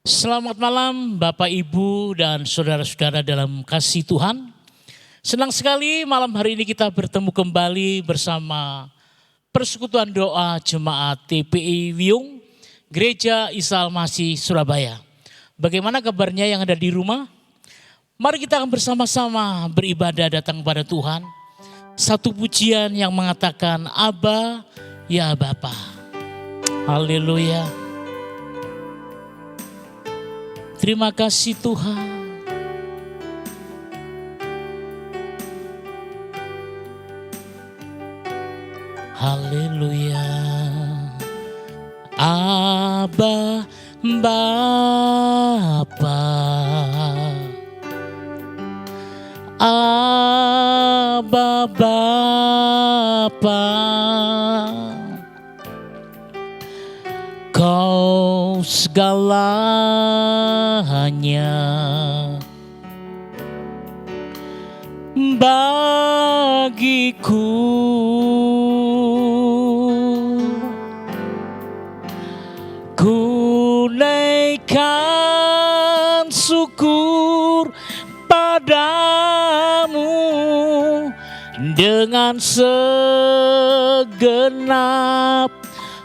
Selamat malam Bapak Ibu dan saudara-saudara dalam kasih Tuhan. Senang sekali malam hari ini kita bertemu kembali bersama persekutuan doa jemaat TPI Wiyung, Gereja Isa Al-Masih Surabaya. Bagaimana kabarnya yang ada di rumah? Mari kita akan bersama-sama beribadah datang kepada Tuhan. Satu pujian yang mengatakan Aba ya Bapa. Haleluya. Terima kasih Tuhan. Haleluya. Aba Bapa. Aba Bapa. Kau segalanya bagiku, ku naikkan syukur padamu dengan segenap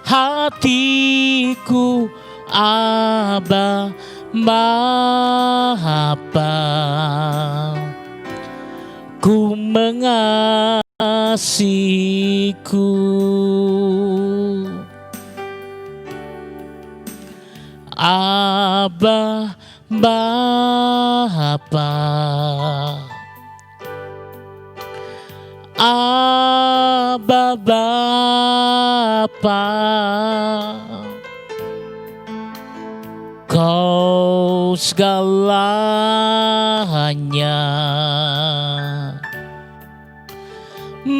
hatiku. Aba Bapa, ku mengasihiku. Aba Bapa, Aba Bapa, Kau segalanya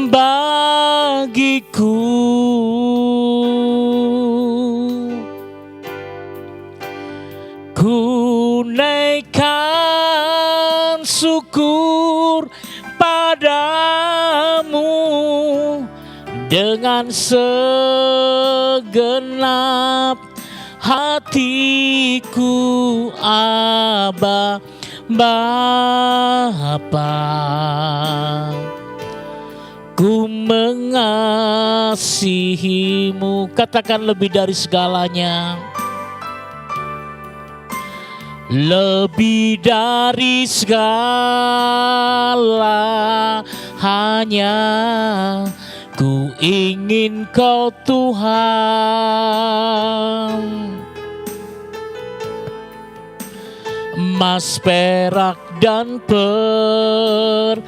bagiku, ku naikkan syukur padamu dengan segenap hatiku. Aba Bapa, ku mengasihimu. Katakan lebih dari segalanya. Lebih dari segala hanya ku ingin Kau Tuhan. Emas, perak dan permata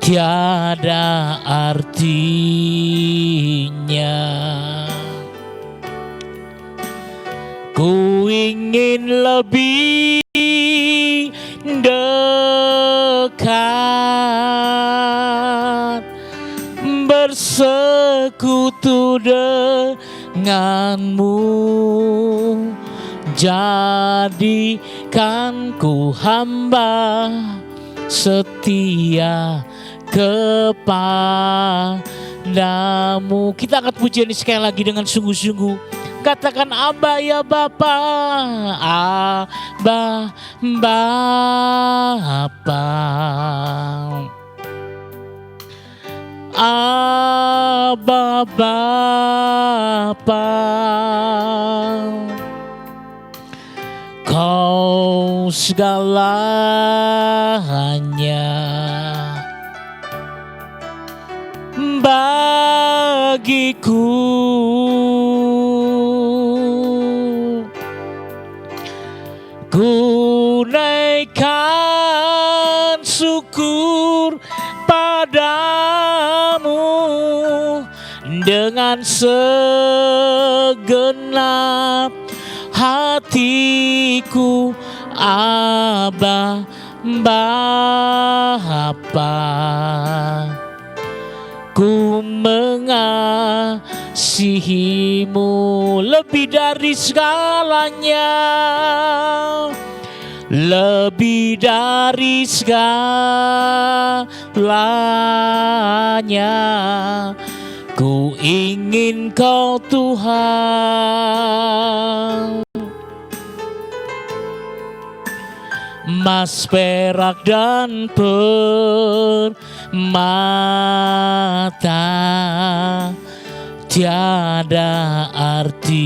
tiada artinya. Ku ingin lebih dekat, bersekutu denganmu. Jadikan ku hamba setia kepadamu. Kita angkat pujian ini sekali lagi dengan sungguh-sungguh. Katakan Aba ya Bapa, Aba Bapa, Aba Bapa, Kau segalanya bagiku, ku naikkan syukur padamu dengan segenap hatiku. Aba Bapa, ku mengasihimu lebih dari segalanya, lebih dari segalanya. Ku ingin Kau Tuhan, emas, perak, dan permata tiada artinya.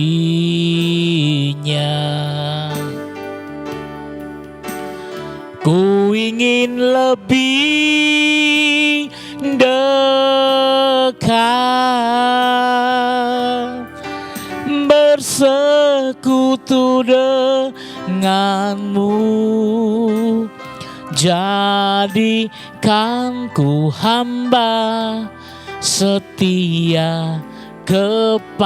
Ku ingin lebih dekat, bersekutu denganmu. Jadikan ku hamba setia kepadamu.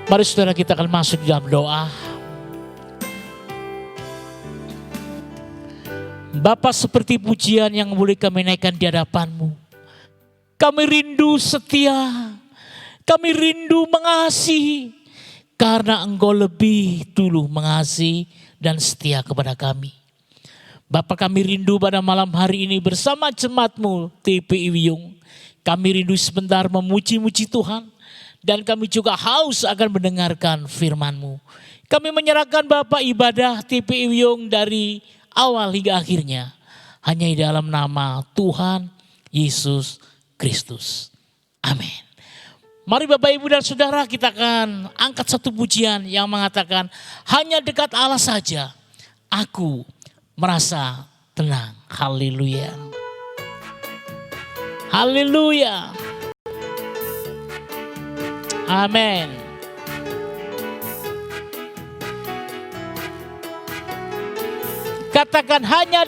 Mari saudara, kita akan masuk dalam doa. Bapa, seperti pujian yang boleh kami naikkan di hadapan-Mu, kami rindu setia, kami rindu mengasihi, karena Engkau lebih dulu mengasihi dan setia kepada kami. Bapa, kami rindu pada malam hari ini bersama jemaat-Mu TPI Wiyung. Kami rindu sebentar memuji-muji Tuhan, dan kami juga haus akan mendengarkan firman-Mu. Kami menyerahkan Bapa ibadah TPI Wiyung dari awal hingga akhirnya hanya di dalam nama Tuhan Yesus Kristus. Amin. Mari Bapak, Ibu, dan Saudara, kita akan angkat satu pujian yang mengatakan, hanya dekat Allah saja aku merasa tenang. Haleluya. Haleluya. Amin. Katakan, hanya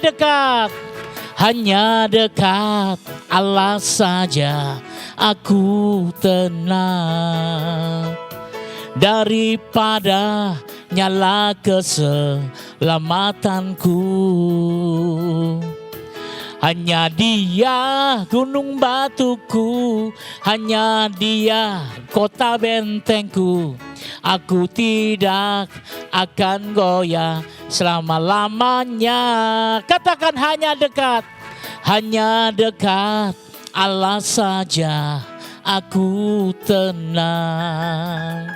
dekat Allah saja aku tenang, daripada nyala keselamatanku. Hanya Dia gunung batuku, hanya Dia kota bentengku. Aku tidak akan goyah selama-lamanya. Katakan, hanya dekat Allah saja aku tenang,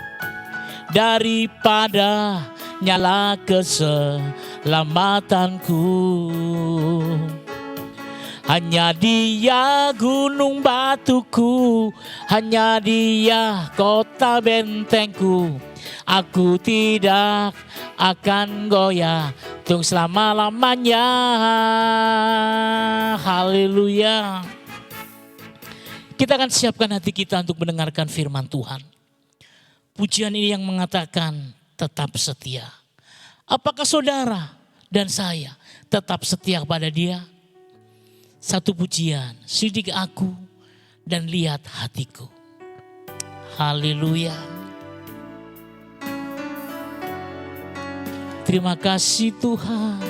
daripada nyala keselamatanku. Hanya Dia gunung batuku, hanya Dia kota bentengku. Aku tidak akan goyah untuk selama-lamanya. Haleluya. Kita akan siapkan hati kita untuk mendengarkan firman Tuhan. Pujian ini yang mengatakan tetap setia. Apakah saudara dan saya tetap setia kepada Dia? Satu pujian, sidik aku dan lihat hatiku. Haleluya. Terima kasih Tuhan.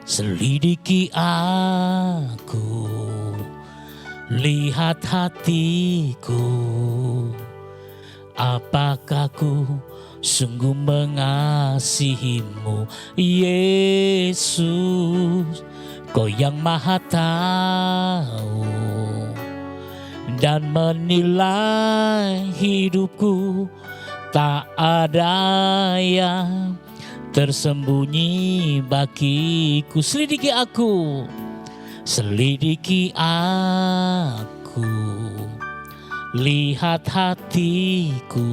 Selidiki aku, lihat hatiku, apakah ku sungguh mengasihimu, Yesus. Kau yang maha tahu dan menilai hidupku, tak ada yang tersembunyi bagiku. Selidiki aku, selidiki aku, lihat hatiku,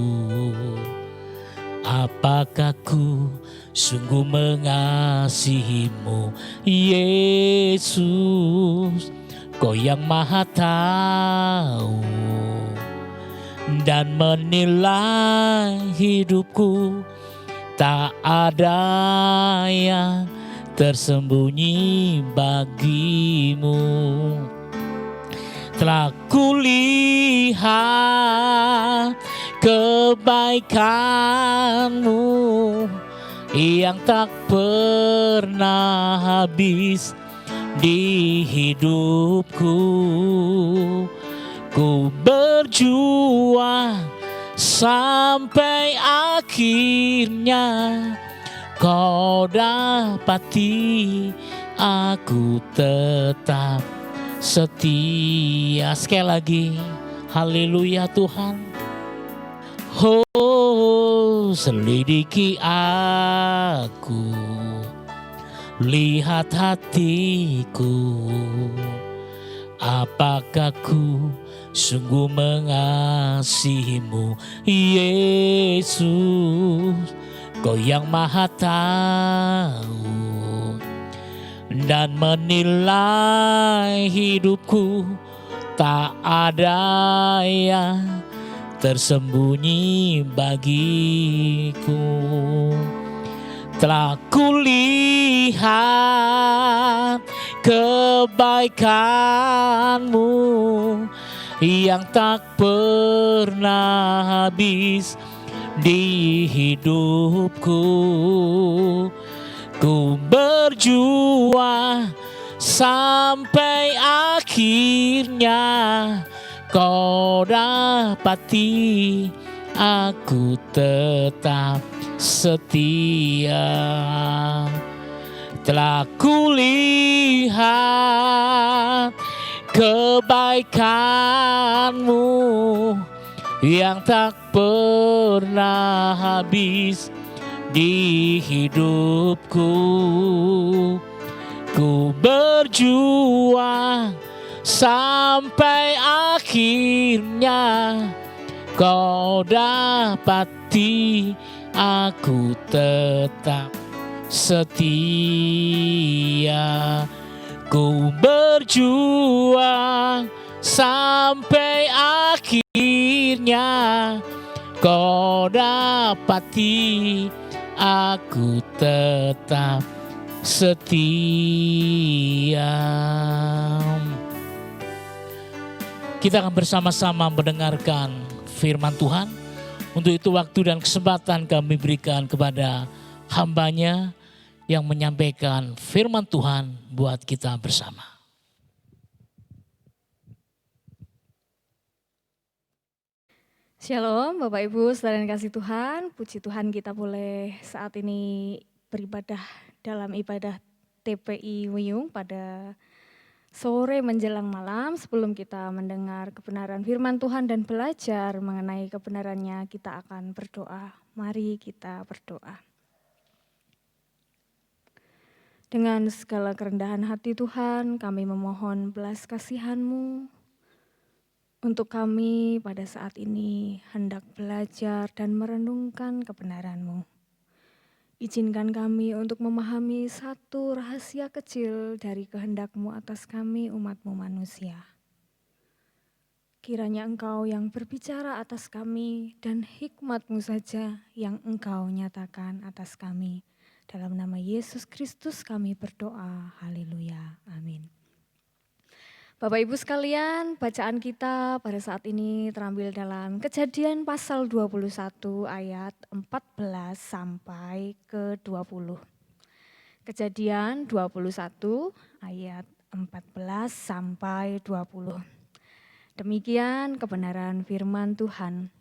apakah ku sungguh mengasihimu, Yesus. Kau yang maha tahu dan menilai hidupku, tak ada yang tersembunyi bagimu. Telah kulihat kebaikanmu yang tak pernah habis di hidupku. Ku berjuang sampai akhirnya Kau dapati aku tetap setia. Sekali lagi, haleluya Tuhan. Oh, selidiki aku, lihat hatiku, apakah ku sungguh mengasihimu, Yesus. Kau yang maha tahu dan menilai hidupku, tak ada yang tersembunyi bagiku. Telah kulihat kebaikanmu yang tak pernah habis di hidupku. Ku berjuang sampai akhirnya, kau dapati aku tetap setia. Telah kulihat kebaikanmu yang tak pernah habis di hidupku. Ku berjuang sampai akhirnya, kau dapati aku tetap setia. Ku berjuang sampai akhirnya, kau dapati aku tetap setia. Kita akan bersama-sama mendengarkan firman Tuhan. Untuk itu waktu dan kesempatan kami berikan kepada hamba-Nya yang menyampaikan firman Tuhan buat kita bersama. Shalom Bapak Ibu, saudara yang kasih Tuhan. Puji Tuhan kita boleh saat ini beribadah dalam ibadah TPI Wiyung pada sore menjelang malam. Sebelum kita mendengar kebenaran firman Tuhan dan belajar mengenai kebenarannya, kita akan berdoa. Mari kita berdoa. Dengan segala kerendahan hati Tuhan, kami memohon belas kasihan-Mu untuk kami pada saat ini hendak belajar dan merenungkan kebenaran-Mu. Izinkan kami untuk memahami satu rahasia kecil dari kehendak-Mu atas kami umat-Mu manusia. Kiranya Engkau yang berbicara atas kami dan hikmat-Mu saja yang Engkau nyatakan atas kami. Dalam nama Yesus Kristus kami berdoa, haleluya, amin. Bapak Ibu sekalian, bacaan kita pada saat ini terambil dalam Kejadian pasal 21 ayat 14 sampai ke 20. Kejadian 21 ayat 14 sampai 20. Demikian kebenaran firman Tuhan.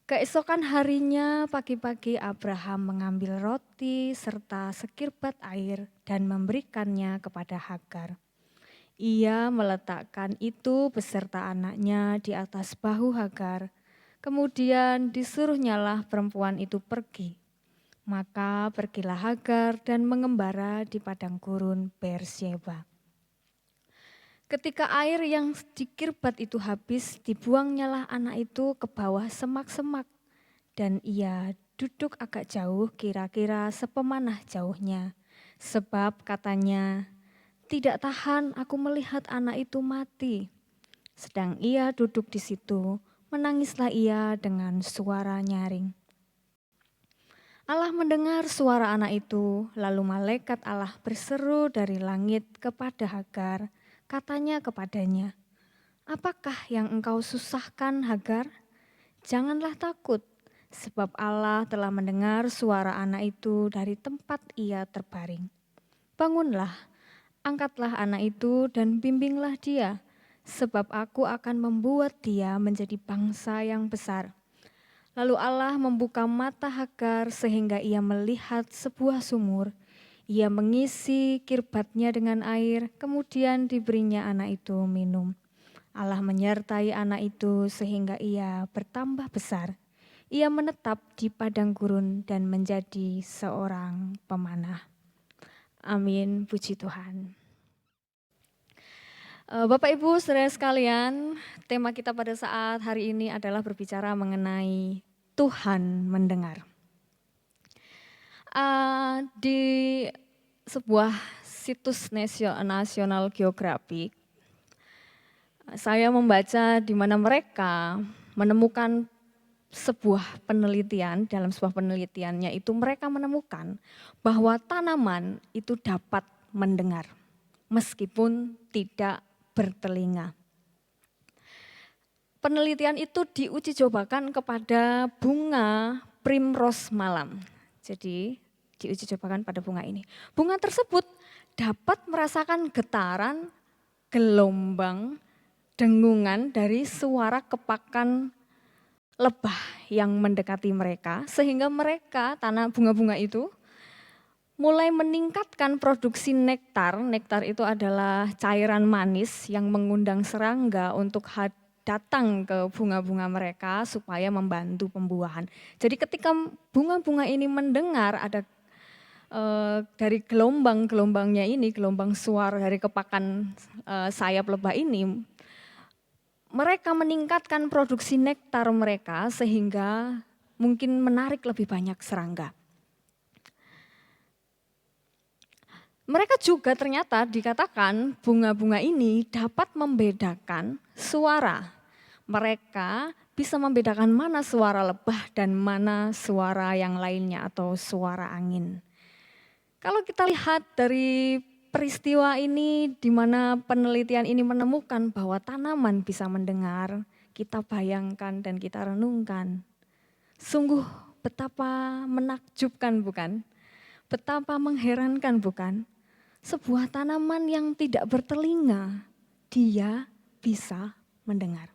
Keesokan harinya pagi-pagi Abraham mengambil roti serta sekirbat air dan memberikannya kepada Hagar. Ia meletakkan itu beserta anaknya di atas bahu Hagar. Kemudian disuruhnyalah perempuan itu pergi. Maka pergilah Hagar dan mengembara di padang gurun Beersheba. Ketika air yang dikirbat itu habis, dibuangnyalah anak itu ke bawah semak-semak. Dan ia duduk agak jauh, kira-kira sepemanah jauhnya. Sebab katanya, tidak tahan aku melihat anak itu mati. Sedang ia duduk di situ, menangislah ia dengan suara nyaring. Allah mendengar suara anak itu, lalu malaikat Allah berseru dari langit kepada Hagar. Katanya kepadanya, apakah yang engkau susahkan Hagar? Janganlah takut, sebab Allah telah mendengar suara anak itu dari tempat ia terbaring. Bangunlah, angkatlah anak itu dan bimbinglah dia, sebab aku akan membuat dia menjadi bangsa yang besar. Lalu Allah membuka mata Hagar sehingga ia melihat sebuah sumur. Ia mengisi kirbatnya dengan air, kemudian diberinya anak itu minum. Allah menyertai anak itu sehingga ia bertambah besar. Ia menetap di padang gurun dan menjadi seorang pemanah. Amin, puji Tuhan. Bapak Ibu saudara sekalian, tema kita pada saat hari ini adalah berbicara mengenai Tuhan mendengar. Di sebuah situs National Geographic, saya membaca di mana mereka menemukan sebuah penelitian, dalam sebuah penelitiannya itu mereka menemukan bahwa tanaman itu dapat mendengar meskipun tidak bertelinga. Penelitian itu diuji cobakan kepada bunga primrose malam. Jadi diuji cobakan pada bunga ini. Bunga tersebut dapat merasakan getaran, gelombang, dengungan dari suara kepakan lebah yang mendekati mereka, sehingga mereka, tanah bunga-bunga itu, mulai meningkatkan produksi nektar. Nektar itu adalah cairan manis yang mengundang serangga untuk datang ke bunga-bunga mereka supaya membantu pembuahan. Jadi ketika bunga-bunga ini mendengar ada dari gelombang-gelombangnya ini, gelombang suara dari kepakan sayap lebah ini, mereka meningkatkan produksi nektar mereka sehingga mungkin menarik lebih banyak serangga. Mereka juga ternyata dikatakan bunga-bunga ini dapat membedakan suara. Mereka bisa membedakan mana suara lebah dan mana suara yang lainnya atau suara angin. Kalau kita lihat dari peristiwa ini di mana penelitian ini menemukan bahwa tanaman bisa mendengar, kita bayangkan dan kita renungkan. Sungguh betapa menakjubkan bukan? Betapa mengherankan bukan? Sebuah tanaman yang tidak bertelinga, dia bisa mendengar.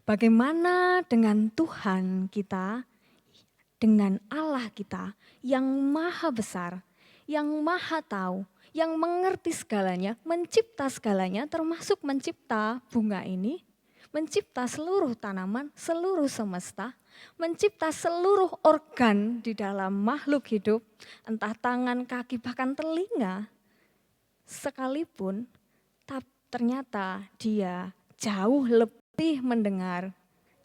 Bagaimana dengan Tuhan kita, dengan Allah kita yang maha besar, yang maha tahu, yang mengerti segalanya, mencipta segalanya, termasuk mencipta bunga ini, mencipta seluruh tanaman, seluruh semesta, mencipta seluruh organ di dalam makhluk hidup, entah tangan, kaki, bahkan telinga, sekalipun ternyata dia jauh lebih mendengar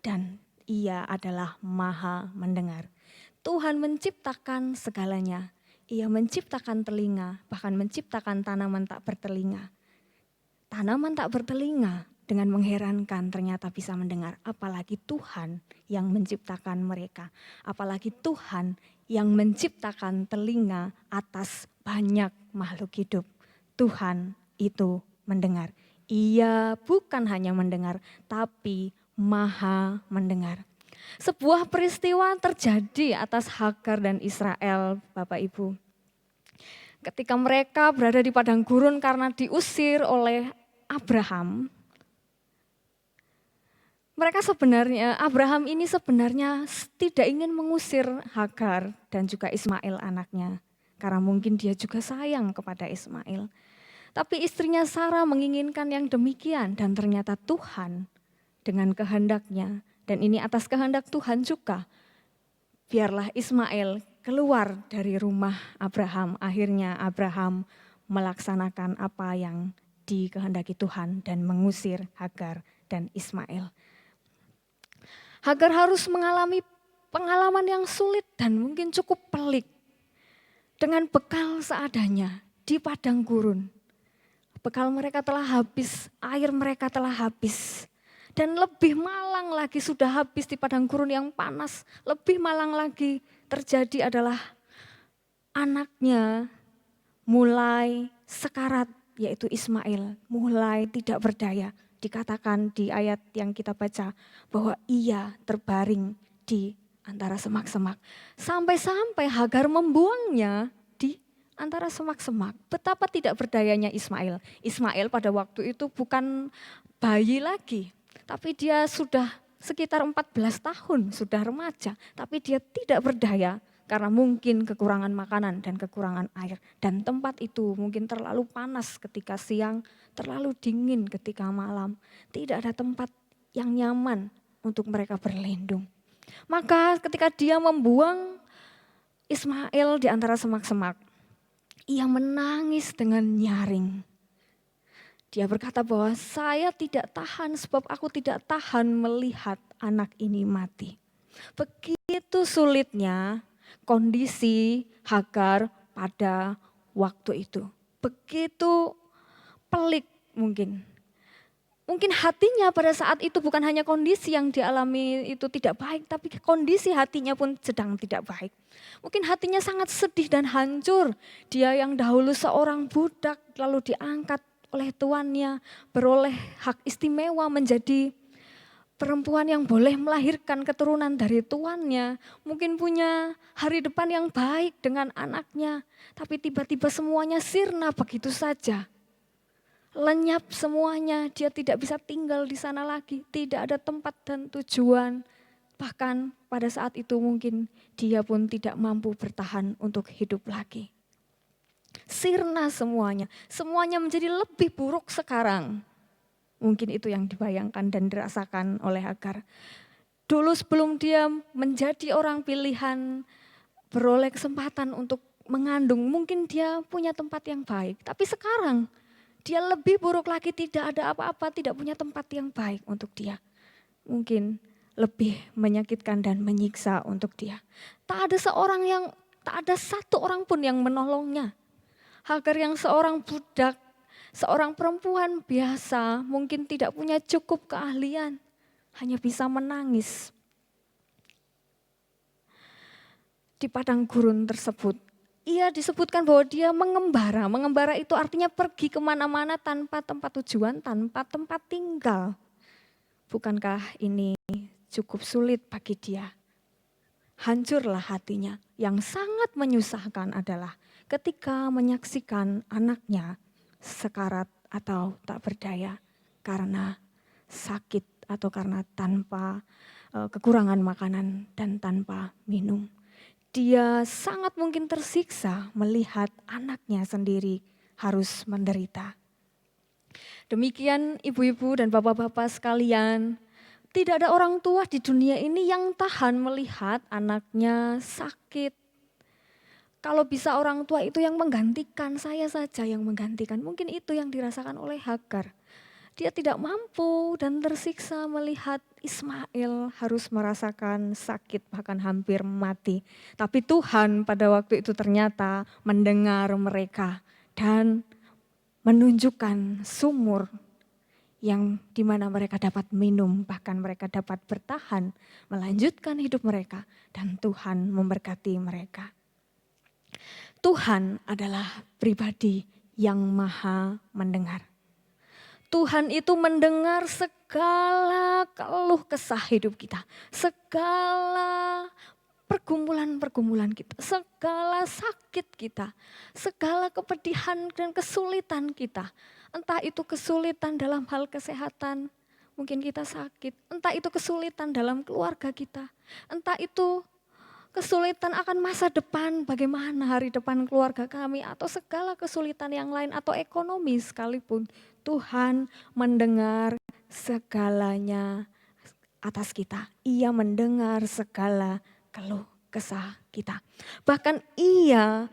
dan ia adalah maha mendengar. Tuhan menciptakan segalanya, ia menciptakan telinga, bahkan menciptakan tanaman tak bertelinga. Tanaman tak bertelinga dengan mengherankan ternyata bisa mendengar, apalagi Tuhan yang menciptakan mereka, apalagi Tuhan yang menciptakan telinga atas banyak makhluk hidup. Tuhan itu mendengar. Ia bukan hanya mendengar, tapi maha mendengar. Sebuah peristiwa terjadi atas Hagar dan Israel, Bapak Ibu. Ketika mereka berada di padang gurun karena diusir oleh Abraham, Abraham ini sebenarnya tidak ingin mengusir Hagar dan juga Ismail anaknya. Karena mungkin dia juga sayang kepada Ismail. Tapi istrinya Sarah menginginkan yang demikian dan ternyata Tuhan dengan kehendaknya. Dan ini atas kehendak Tuhan juga. Biarlah Ismail keluar dari rumah Abraham. Akhirnya Abraham melaksanakan apa yang dikehendaki Tuhan dan mengusir Hagar dan Ismail. Hagar harus mengalami pengalaman yang sulit dan mungkin cukup pelik. Dengan bekal seadanya di padang gurun. Bekal mereka telah habis, air mereka telah habis. Dan lebih malang lagi sudah habis di padang gurun yang panas. Lebih malang lagi terjadi adalah anaknya mulai sekarat, yaitu Ismail. Mulai tidak berdaya. Dikatakan di ayat yang kita baca bahwa ia terbaring di antara semak-semak. Sampai-sampai Hagar membuangnya di antara semak-semak. Betapa tidak berdayanya Ismail. Ismail pada waktu itu bukan bayi lagi, tapi dia sudah sekitar 14 tahun sudah remaja, tapi dia tidak berdaya karena mungkin kekurangan makanan dan kekurangan air. Dan tempat itu mungkin terlalu panas ketika siang, terlalu dingin ketika malam. Tidak ada tempat yang nyaman untuk mereka berlindung. Maka ketika dia membuang Ismail di antara semak-semak, ia menangis dengan nyaring. Dia berkata bahwa saya tidak tahan sebab aku tidak tahan melihat anak ini mati. Begitu sulitnya kondisi Hagar pada waktu itu. Begitu pelik mungkin. Mungkin hatinya pada saat itu bukan hanya kondisi yang dialami itu tidak baik, tapi kondisi hatinya pun sedang tidak baik. Mungkin hatinya sangat sedih dan hancur. Dia yang dahulu seorang budak lalu diangkat oleh tuannya, beroleh hak istimewa menjadi perempuan yang boleh melahirkan keturunan dari tuannya. Mungkin punya hari depan yang baik dengan anaknya, tapi tiba-tiba semuanya sirna begitu saja. Lenyap semuanya, dia tidak bisa tinggal di sana lagi, tidak ada tempat dan tujuan. Bahkan pada saat itu mungkin dia pun tidak mampu bertahan untuk hidup lagi. Sirna semuanya menjadi lebih buruk sekarang. Mungkin itu yang dibayangkan dan dirasakan oleh Hagar. Dulu sebelum dia menjadi orang pilihan, beroleh kesempatan untuk mengandung, mungkin dia punya tempat yang baik. Tapi sekarang dia lebih buruk lagi, tidak ada apa-apa, tidak punya tempat yang baik untuk dia. Mungkin lebih menyakitkan dan menyiksa untuk dia. Tak ada satu orang pun yang menolongnya. Hagar yang seorang budak, seorang perempuan biasa, mungkin tidak punya cukup keahlian, hanya bisa menangis. Di padang gurun tersebut, ia disebutkan bahwa dia mengembara. Mengembara itu artinya pergi kemana-mana tanpa tempat tujuan, tanpa tempat tinggal. Bukankah ini cukup sulit bagi dia? Hancurlah hatinya. Yang sangat menyusahkan adalah ketika menyaksikan anaknya sekarat atau tak berdaya karena sakit atau karena tanpa kekurangan makanan dan tanpa minum. Dia sangat mungkin tersiksa melihat anaknya sendiri harus menderita. Demikian ibu-ibu dan bapak-bapak sekalian, tidak ada orang tua di dunia ini yang tahan melihat anaknya sakit. Kalau bisa orang tua itu yang menggantikan, saya saja yang menggantikan. Mungkin itu yang dirasakan oleh Hagar. Dia tidak mampu dan tersiksa melihat Ismail harus merasakan sakit bahkan hampir mati. Tapi Tuhan pada waktu itu ternyata mendengar mereka dan menunjukkan sumur yang dimana mereka dapat minum, bahkan mereka dapat bertahan, melanjutkan hidup mereka dan Tuhan memberkati mereka. Tuhan adalah pribadi yang maha mendengar. Tuhan itu mendengar segala keluh kesah hidup kita, segala pergumulan-pergumulan kita, segala sakit kita, segala kepedihan dan kesulitan kita. Entah itu kesulitan dalam hal kesehatan, mungkin kita sakit, entah itu kesulitan dalam keluarga kita, entah itu kesulitan akan masa depan, bagaimana hari depan keluarga kami, atau segala kesulitan yang lain, atau ekonomi sekalipun. Tuhan mendengar segalanya atas kita. Ia mendengar segala keluh kesah kita. Bahkan ia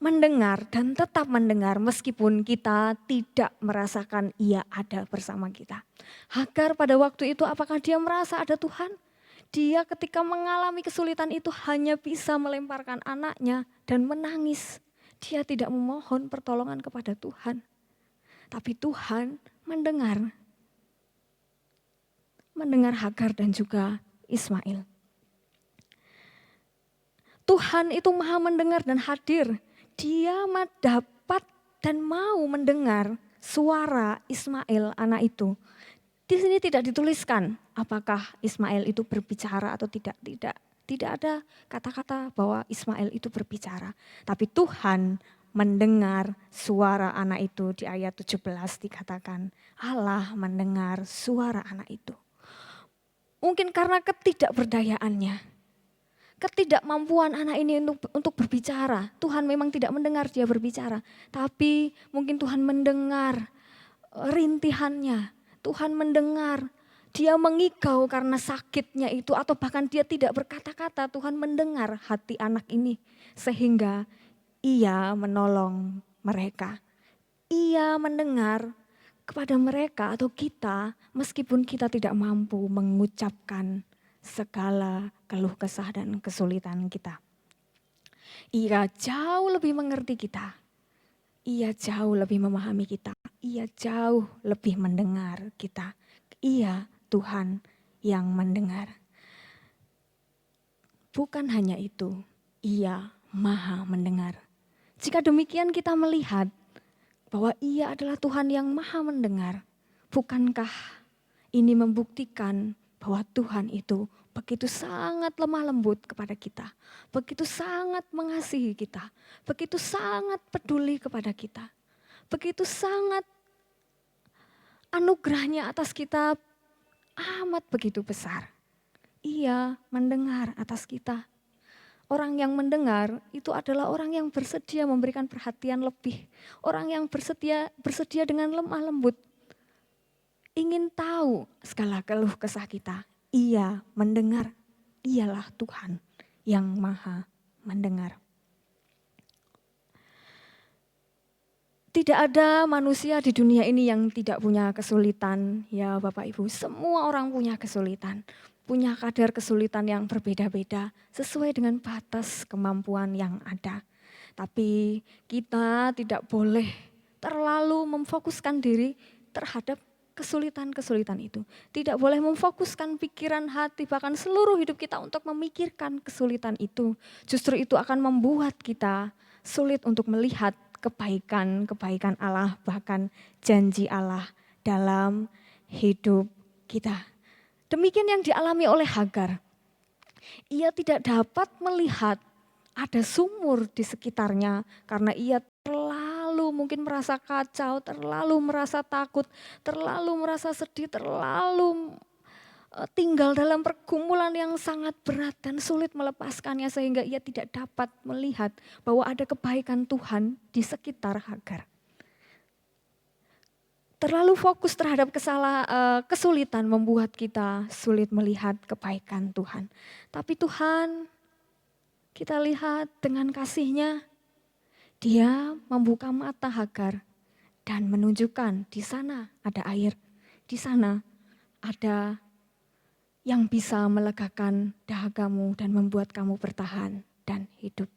mendengar dan tetap mendengar meskipun kita tidak merasakan ia ada bersama kita. Hagar pada waktu itu apakah dia merasa ada Tuhan? Dia ketika mengalami kesulitan itu hanya bisa melemparkan anaknya dan menangis. Dia tidak memohon pertolongan kepada Tuhan. Tapi Tuhan mendengar Hagar dan juga Ismail. Tuhan itu maha mendengar dan hadir. Dia dapat dan mau mendengar suara Ismail anak itu. Di sini tidak dituliskan apakah Ismail itu berbicara atau tidak. Tidak ada kata-kata bahwa Ismail itu berbicara. Tapi Tuhan mendengar suara anak itu. Di ayat 17 dikatakan Allah mendengar suara anak itu. Mungkin karena ketidakberdayaannya, ketidakmampuan anak ini untuk berbicara. Tuhan memang tidak mendengar dia berbicara, tapi mungkin Tuhan mendengar rintihannya. Tuhan mendengar dia mengigau karena sakitnya itu, atau bahkan dia tidak berkata-kata. Tuhan mendengar hati anak ini sehingga ia menolong mereka. Ia mendengar kepada mereka atau kita, meskipun kita tidak mampu mengucapkan segala keluh kesah dan kesulitan kita. Ia jauh lebih mengerti kita. Ia jauh lebih memahami kita. Ia jauh lebih mendengar kita. Ia Tuhan yang mendengar. Bukan hanya itu, Ia Maha mendengar. Jika demikian kita melihat bahwa Ia adalah Tuhan yang Maha mendengar, bukankah ini membuktikan bahwa Tuhan itu begitu sangat lemah lembut kepada kita, begitu sangat mengasihi kita, begitu sangat peduli kepada kita, begitu sangat anugerahnya atas kita amat begitu besar. Ia mendengar atas kita. Orang yang mendengar itu adalah orang yang bersedia memberikan perhatian lebih. Orang yang bersedia dengan lemah lembut. Ingin tahu segala keluh kesah kita. Ia mendengar. Ialah Tuhan yang Maha mendengar. Tidak ada manusia di dunia ini yang tidak punya kesulitan. Ya Bapak Ibu, semua orang punya kesulitan. Punya kadar kesulitan yang berbeda-beda sesuai dengan batas kemampuan yang ada. Tapi kita tidak boleh terlalu memfokuskan diri terhadap kesulitan-kesulitan itu. Tidak boleh memfokuskan pikiran, hati, bahkan seluruh hidup kita untuk memikirkan kesulitan itu. Justru itu akan membuat kita sulit untuk melihat kebaikan-kebaikan Allah, bahkan janji Allah dalam hidup kita. Demikian yang dialami oleh Hagar. Ia tidak dapat melihat ada sumur di sekitarnya karena ia terlalu mungkin merasa kacau, terlalu merasa takut, terlalu merasa sedih, terlalu tinggal dalam pergumulan yang sangat berat dan sulit melepaskannya sehingga ia tidak dapat melihat bahwa ada kebaikan Tuhan di sekitar Hagar. Terlalu fokus terhadap kesulitan membuat kita sulit melihat kebaikan Tuhan. Tapi Tuhan, kita lihat dengan kasih-Nya, Dia membuka mata Hagar dan menunjukkan di sana ada air, di sana ada yang bisa melegakan dahagamu dan membuat kamu bertahan dan hidup.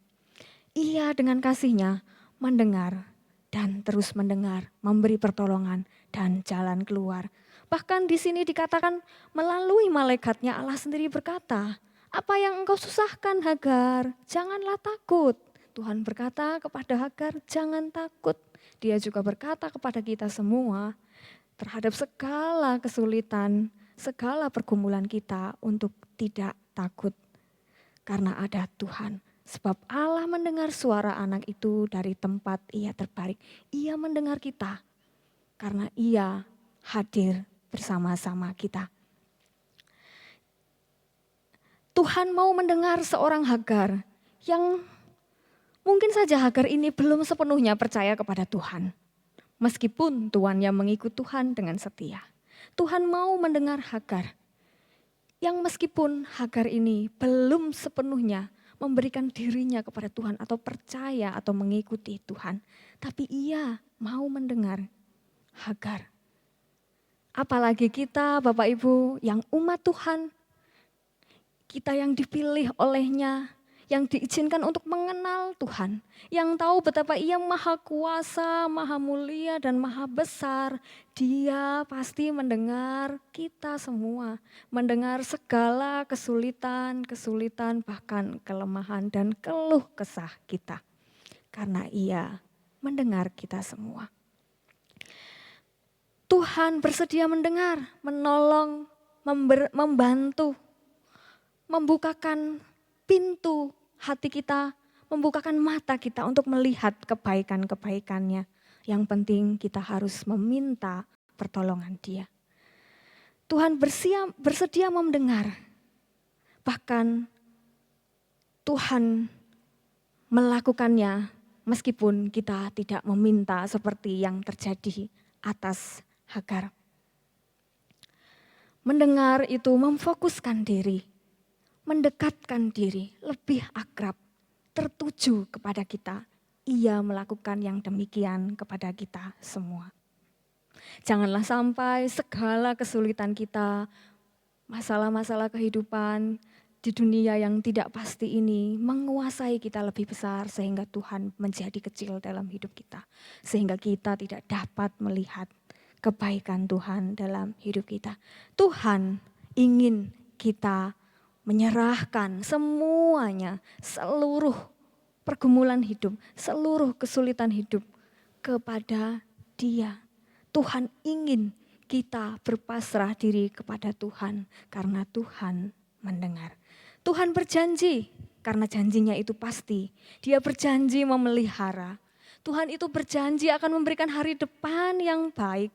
Ia dengan kasih-Nya mendengar dan terus mendengar, memberi pertolongan dan jalan keluar. Bahkan di sini dikatakan melalui malaikatnya Allah sendiri berkata, apa yang engkau susahkan Hagar? Janganlah takut. Tuhan berkata kepada Hagar, jangan takut. Dia juga berkata kepada kita semua terhadap segala kesulitan, segala pergumulan kita untuk tidak takut. Karena ada Tuhan. Sebab Allah mendengar suara anak itu dari tempat ia terbaring. Ia mendengar kita karena ia hadir bersama-sama kita. Tuhan mau mendengar seorang Hagar yang mungkin saja Hagar ini belum sepenuhnya percaya kepada Tuhan. Meskipun tuannya mengikut Tuhan dengan setia. Tuhan mau mendengar Hagar yang meskipun Hagar ini belum sepenuhnya memberikan dirinya kepada Tuhan atau percaya atau mengikuti Tuhan. Tapi ia mau mendengar Hagar. Apalagi kita Bapak Ibu yang umat Tuhan, kita yang dipilih oleh-Nya, yang diizinkan untuk mengenal Tuhan, yang tahu betapa Ia maha kuasa, maha mulia dan maha besar. Dia pasti mendengar kita semua, mendengar segala kesulitan, bahkan kelemahan dan keluh kesah kita. Karena Ia mendengar kita semua. Tuhan bersedia mendengar, menolong, membantu, membukakan pintu hati kita, membukakan mata kita untuk melihat kebaikan-kebaikannya. Yang penting kita harus meminta pertolongan Dia. Tuhan bersedia mendengar. Bahkan Tuhan melakukannya meskipun kita tidak meminta seperti yang terjadi atas Hagar. Mendengar itu memfokuskan diri, mendekatkan diri, lebih akrab, tertuju kepada kita. Ia melakukan yang demikian kepada kita semua. Janganlah sampai segala kesulitan kita, masalah-masalah kehidupan di dunia yang tidak pasti ini menguasai kita lebih besar sehingga Tuhan menjadi kecil dalam hidup kita. Sehingga kita tidak dapat melihat kebaikan Tuhan dalam hidup kita. Tuhan ingin kita menyerahkan semuanya, seluruh pergumulan hidup, seluruh kesulitan hidup kepada Dia. Tuhan ingin kita berpasrah diri kepada Tuhan karena Tuhan mendengar. Tuhan berjanji karena janjinya itu pasti. Dia berjanji memelihara. Tuhan itu berjanji akan memberikan hari depan yang baik.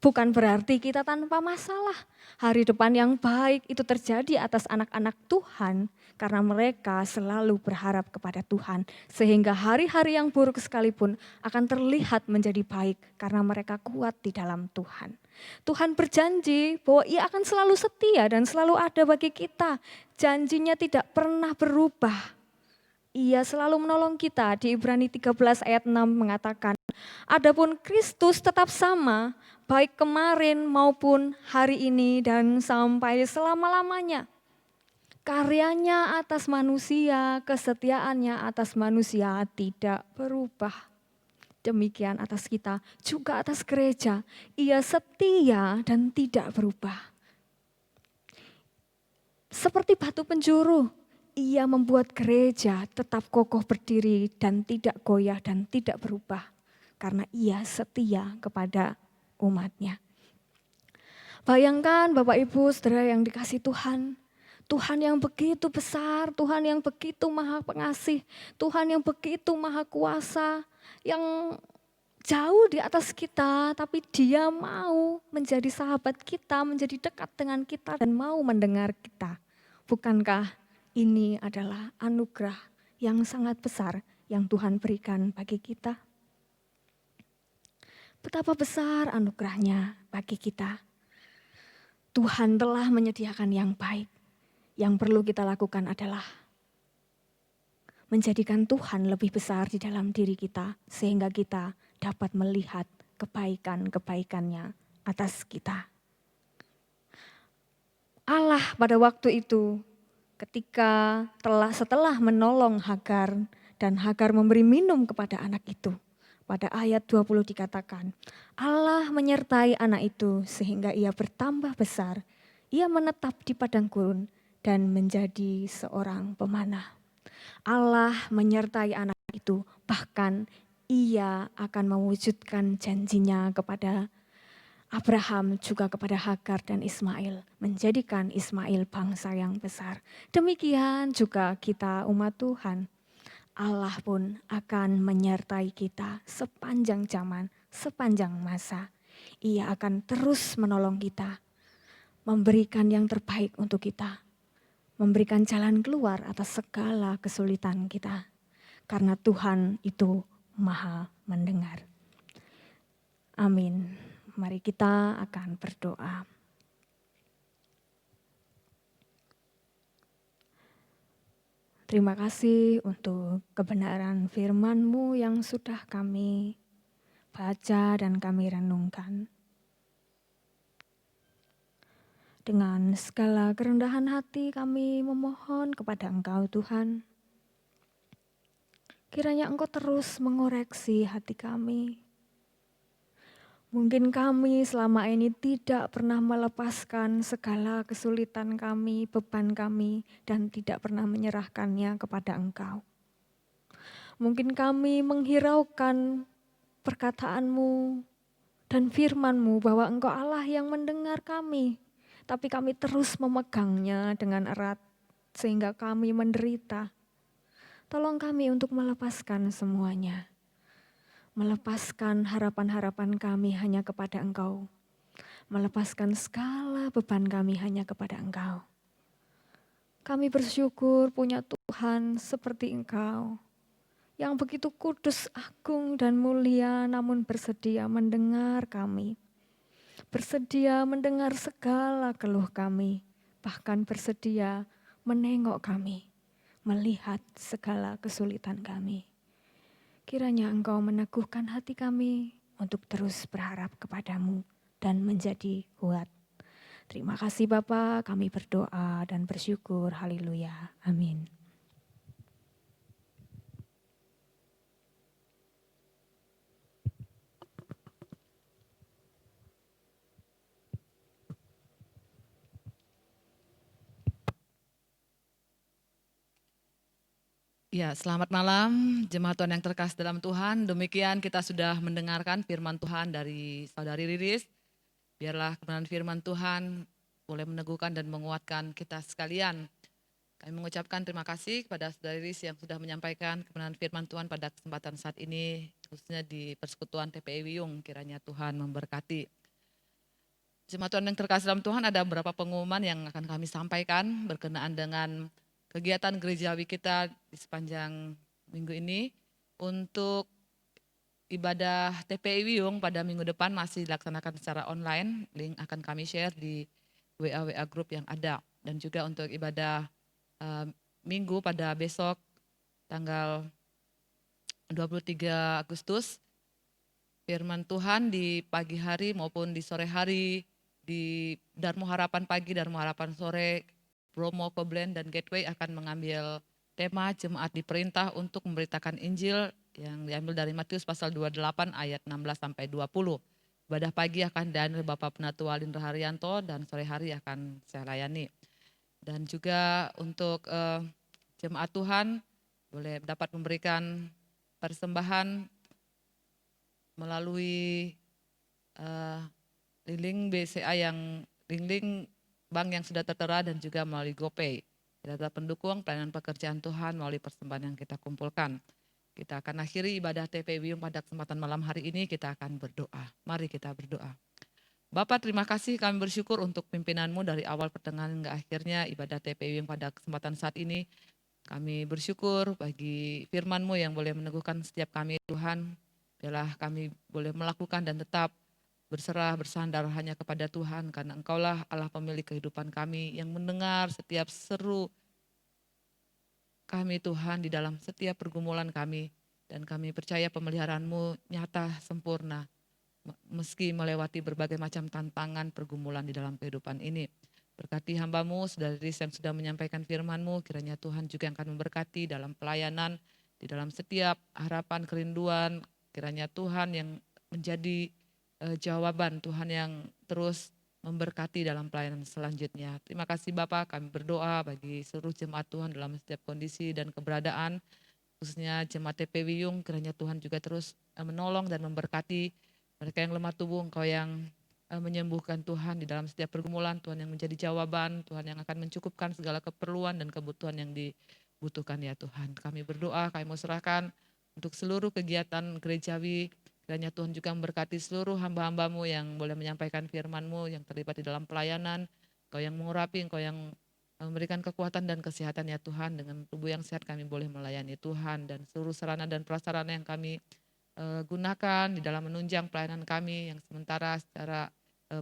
Bukan berarti kita tanpa masalah. Hari depan yang baik itu terjadi atas anak-anak Tuhan karena mereka selalu berharap kepada Tuhan. Sehingga hari-hari yang buruk sekalipun akan terlihat menjadi baik karena mereka kuat di dalam Tuhan. Tuhan berjanji bahwa Ia akan selalu setia dan selalu ada bagi kita. Janjinya tidak pernah berubah. Ia selalu menolong kita. Di Ibrani 13 ayat 6 mengatakan, adapun Kristus tetap sama, baik kemarin maupun hari ini dan sampai selama-lamanya. Karyanya atas manusia, kesetiaannya atas manusia tidak berubah. Demikian atas kita, juga atas gereja. Ia setia dan tidak berubah. Seperti batu penjuru, Ia membuat gereja tetap kokoh berdiri dan tidak goyah dan tidak berubah. Karena Ia setia kepada umatnya. Bayangkan Bapak Ibu Saudara yang dikasih Tuhan. Tuhan yang begitu besar, Tuhan yang begitu maha pengasih, Tuhan yang begitu maha kuasa, yang jauh di atas kita, tapi Dia mau menjadi sahabat kita, menjadi dekat dengan kita dan mau mendengar kita. Bukankah ini adalah anugerah yang sangat besar yang Tuhan berikan bagi kita? Betapa besar anugerahnya bagi kita. Tuhan telah menyediakan yang baik. Yang perlu kita lakukan adalah menjadikan Tuhan lebih besar di dalam diri kita sehingga kita dapat melihat kebaikan-kebaikannya atas kita. Allah pada waktu itu ketika setelah menolong Hagar dan Hagar memberi minum kepada anak itu. Pada ayat 20 dikatakan, Allah menyertai anak itu sehingga ia bertambah besar. Ia menetap di padang gurun dan menjadi seorang pemanah. Allah menyertai anak itu, bahkan Ia akan mewujudkan janjinya kepada Abraham juga kepada Hagar dan Ismail, menjadikan Ismail bangsa yang besar. Demikian juga kita umat Tuhan. Allah pun akan menyertai kita sepanjang zaman, sepanjang masa. Ia akan terus menolong kita, memberikan yang terbaik untuk kita, memberikan jalan keluar atas segala kesulitan kita. Karena Tuhan itu maha mendengar. Amin. Mari kita akan berdoa. Terima kasih untuk kebenaran firman-Mu yang sudah kami baca dan kami renungkan. Dengan segala kerendahan hati kami memohon kepada Engkau Tuhan. Kiranya Engkau terus mengoreksi hati kami. Mungkin kami selama ini tidak pernah melepaskan segala kesulitan kami, beban kami, dan tidak pernah menyerahkannya kepada Engkau. Mungkin kami menghiraukan perkataan-Mu dan firman-Mu bahwa Engkau Allah yang mendengar kami. Tapi kami terus memegangnya dengan erat sehingga kami menderita. Tolong kami untuk melepaskan semuanya. Melepaskan harapan-harapan kami hanya kepada Engkau. melepaskan segala beban kami hanya kepada Engkau. Kami bersyukur punya Tuhan seperti Engkau, yang begitu kudus, agung, dan mulia, namun bersedia mendengar kami. Bersedia mendengar segala keluh kami, bahkan bersedia menengok kami, melihat segala kesulitan kami. Kiranya Engkau meneguhkan hati kami untuk terus berharap kepadamu dan menjadi kuat. Terima kasih Bapa, kami berdoa dan bersyukur. Haleluya. Amin. Ya, selamat malam jemaat Tuhan yang terkasih dalam Tuhan. Demikian kita sudah mendengarkan firman Tuhan dari Saudari Riris. Biarlah kebenaran firman Tuhan boleh meneguhkan dan menguatkan kita sekalian. Kami mengucapkan terima kasih kepada Saudari Riris yang sudah menyampaikan kebenaran firman Tuhan pada kesempatan saat ini, khususnya di Persekutuan TPI Wiyung. Kiranya Tuhan memberkati. Jemaat Tuhan yang terkasih dalam Tuhan, ada beberapa pengumuman yang akan kami sampaikan berkenaan dengan kegiatan gerejawi kita di sepanjang minggu ini. Untuk ibadah TPI Wiyung pada minggu depan masih dilaksanakan secara online. Link akan kami share di WA group yang ada. Dan juga untuk ibadah minggu pada besok tanggal 23 Agustus. Firman Tuhan di pagi hari maupun di sore hari di Darmo Harapan Pagi, Darmo Harapan Sore, Bromo, Koblen, dan Gateway akan mengambil tema jemaat diperintah untuk memberitakan Injil yang diambil dari Matius pasal 28 ayat 16 sampai 20. Ibadah pagi akan dilayani Bapak Penatua Walindra Haryanto dan sore hari akan saya layani. Dan juga untuk jemaat Tuhan boleh dapat memberikan persembahan melalui link BCA link bank yang sudah tertera dan juga melalui GoPay. Kita tetap pendukung pelayanan pekerjaan Tuhan melalui persembahan yang kita kumpulkan. Kita akan akhiri ibadah TPI Wiyung pada kesempatan malam hari ini, kita akan berdoa. Mari kita berdoa. Bapa, terima kasih, kami bersyukur untuk pimpinan-Mu dari awal pertengahan hingga akhirnya ibadah TPI Wiyung pada kesempatan saat ini. Kami bersyukur bagi firman-Mu yang boleh meneguhkan setiap kami Tuhan. Biarlah kami boleh melakukan dan tetap berserah, bersandar hanya kepada Tuhan, karena Engkaulah Allah pemilik kehidupan kami yang mendengar setiap seru kami Tuhan di dalam setiap pergumulan kami. Dan kami percaya pemeliharaan-Mu nyata, sempurna, meski melewati berbagai macam tantangan pergumulan di dalam kehidupan ini. Berkati hamba-Mu, Saudari Riris yang sudah menyampaikan firman-Mu, kiranya Tuhan juga yang akan memberkati dalam pelayanan, di dalam setiap harapan, kerinduan, kiranya Tuhan yang menjadi jawaban, Tuhan yang terus memberkati dalam pelayanan selanjutnya. Terima kasih Bapak, kami berdoa bagi seluruh jemaat Tuhan dalam setiap kondisi dan keberadaan, khususnya jemaat TPI Wiyung, kiranya Tuhan juga terus menolong dan memberkati mereka yang lemah tubuh, Engkau yang menyembuhkan Tuhan di dalam setiap pergumulan, Tuhan yang menjadi jawaban, Tuhan yang akan mencukupkan segala keperluan dan kebutuhan yang dibutuhkan ya Tuhan. Kami berdoa, kami mau serahkan untuk seluruh kegiatan gerejawi. Kiranya Tuhan juga memberkati seluruh hamba-hamba-Mu yang boleh menyampaikan firman-Mu, yang terlibat di dalam pelayanan. Engkau yang mengurapi, Engkau yang memberikan kekuatan dan kesehatan ya Tuhan. Dengan tubuh yang sehat kami boleh melayani Tuhan. Dan seluruh sarana dan prasarana yang kami gunakan di dalam menunjang pelayanan kami. Yang sementara secara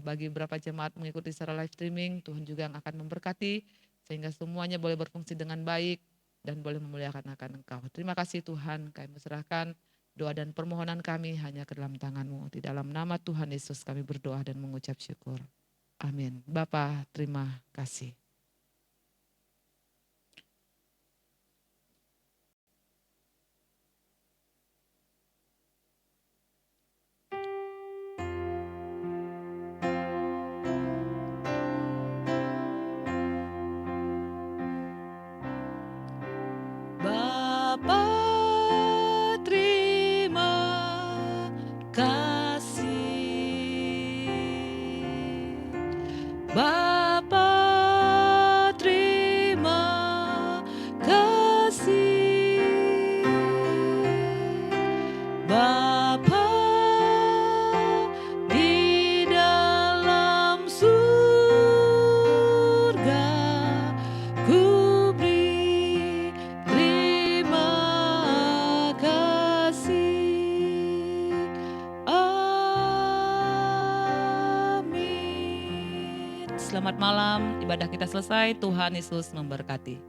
bagi beberapa jemaat mengikuti secara live streaming, Tuhan juga yang akan memberkati. Sehingga semuanya boleh berfungsi dengan baik dan boleh memuliakan akan Engkau. Terima kasih Tuhan, kami serahkan doa dan permohonan kami hanya ke dalam tangan-Mu. Di dalam nama Tuhan Yesus kami berdoa dan mengucap syukur. Amin. Bapa, terima kasih. Bapa, terima kasih. Bapa, terima kasih. Bapa, di dalam selamat malam. Ibadah kita selesai, Tuhan Yesus memberkati.